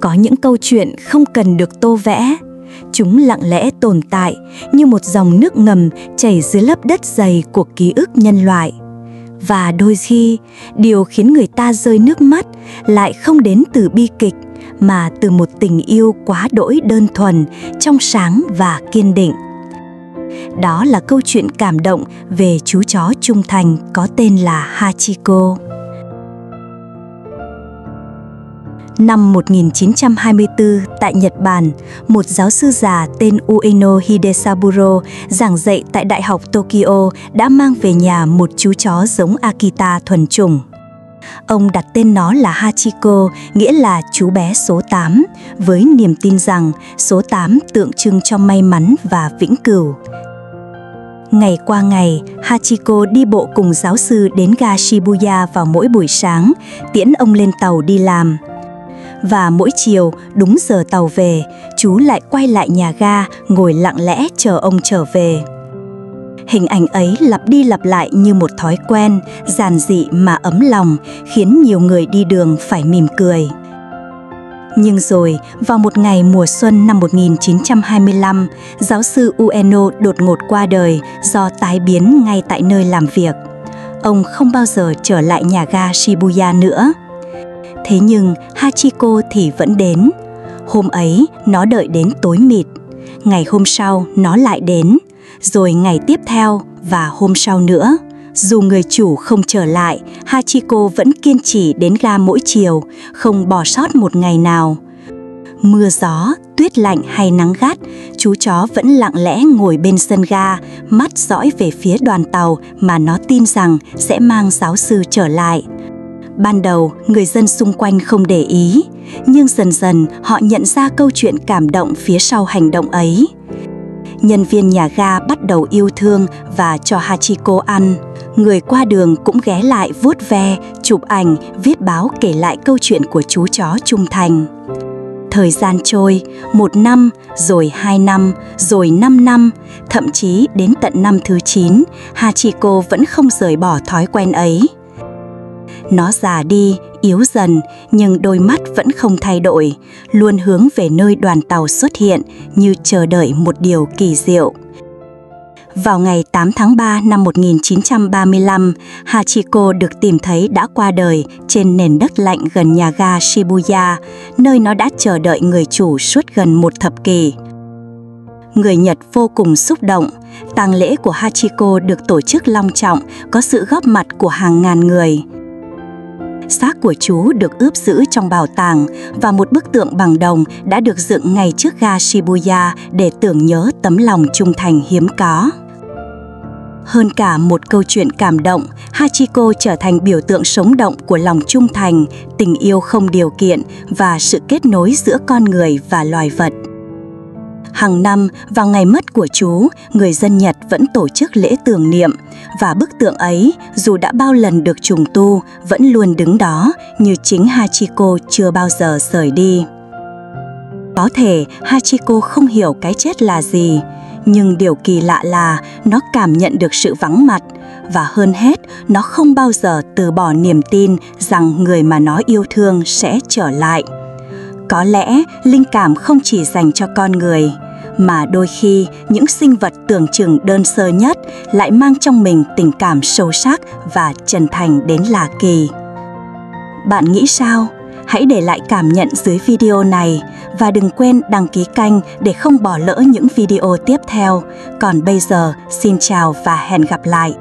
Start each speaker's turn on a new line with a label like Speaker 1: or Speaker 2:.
Speaker 1: Có những câu chuyện không cần được tô vẽ. Chúng lặng lẽ tồn tại như một dòng nước ngầm chảy dưới lớp đất dày của ký ức nhân loại. Và đôi khi, điều khiến người ta rơi nước mắt lại không đến từ bi kịch, mà từ một tình yêu quá đỗi đơn thuần, trong sáng và kiên định. Đó là câu chuyện cảm động về chú chó trung thành có tên là Hachiko. Năm 1924, tại Nhật Bản, một giáo sư già tên Ueno Hidesaburo giảng dạy tại Đại học Tokyo đã mang về nhà một chú chó giống Akita thuần chủng. Ông đặt tên nó là Hachiko, nghĩa là chú bé số 8, với niềm tin rằng số 8 tượng trưng cho may mắn và vĩnh cửu. Ngày qua ngày, Hachiko đi bộ cùng giáo sư đến ga Shibuya vào mỗi buổi sáng, tiễn ông lên tàu đi làm. Và mỗi chiều, đúng giờ tàu về, chú lại quay lại nhà ga, ngồi lặng lẽ chờ ông trở về. Hình ảnh ấy lặp đi lặp lại như một thói quen, giản dị mà ấm lòng, khiến nhiều người đi đường phải mỉm cười. Nhưng rồi, vào một ngày mùa xuân năm 1925, giáo sư Ueno đột ngột qua đời do tái biến ngay tại nơi làm việc. Ông không bao giờ trở lại nhà ga Shibuya nữa. Thế nhưng Hachiko thì vẫn đến. Hôm ấy nó đợi đến tối mịt. Ngày hôm sau nó lại đến. Rồi ngày tiếp theo và hôm sau nữa. Dù người chủ không trở lại, Hachiko vẫn kiên trì đến ga mỗi chiều, không bỏ sót một ngày nào. Mưa gió, tuyết lạnh hay nắng gắt, chú chó vẫn lặng lẽ ngồi bên sân ga, mắt dõi về phía đoàn tàu mà nó tin rằng sẽ mang giáo sư trở lại. Ban đầu, người dân xung quanh không để ý, nhưng dần dần họ nhận ra câu chuyện cảm động phía sau hành động ấy. Nhân viên nhà ga bắt đầu yêu thương và cho Hachiko ăn. Người qua đường cũng ghé lại vuốt ve, chụp ảnh, viết báo kể lại câu chuyện của chú chó trung thành. Thời gian trôi, 1 năm, rồi 2 năm, rồi 5 năm, thậm chí đến tận năm thứ 9, Hachiko vẫn không rời bỏ thói quen ấy. Nó già đi, yếu dần, nhưng đôi mắt vẫn không thay đổi, luôn hướng về nơi đoàn tàu xuất hiện như chờ đợi một điều kỳ diệu. Vào ngày 8 tháng 3 năm 1935, Hachiko được tìm thấy đã qua đời trên nền đất lạnh gần nhà ga Shibuya, nơi nó đã chờ đợi người chủ suốt gần 1 thập kỷ. Người Nhật vô cùng xúc động. Tang lễ của Hachiko được tổ chức long trọng, có sự góp mặt của hàng ngàn người. Xác của chú được ướp giữ trong bảo tàng và một bức tượng bằng đồng đã được dựng ngay trước ga Shibuya để tưởng nhớ tấm lòng trung thành hiếm có. Hơn cả một câu chuyện cảm động, Hachiko trở thành biểu tượng sống động của lòng trung thành, tình yêu không điều kiện và sự kết nối giữa con người và loài vật. Hàng năm, vào ngày mất của chú, người dân Nhật vẫn tổ chức lễ tưởng niệm, và bức tượng ấy, dù đã bao lần được trùng tu, vẫn luôn đứng đó như chính Hachiko chưa bao giờ rời đi. Có thể Hachiko không hiểu cái chết là gì, nhưng điều kỳ lạ là nó cảm nhận được sự vắng mặt, và hơn hết, nó không bao giờ từ bỏ niềm tin rằng người mà nó yêu thương sẽ trở lại. Có lẽ linh cảm không chỉ dành cho con người, mà đôi khi những sinh vật tưởng chừng đơn sơ nhất lại mang trong mình tình cảm sâu sắc và chân thành đến lạ kỳ. Bạn nghĩ sao? Hãy để lại cảm nhận dưới video này và đừng quên đăng ký kênh để không bỏ lỡ những video tiếp theo. Còn bây giờ, xin chào và hẹn gặp lại!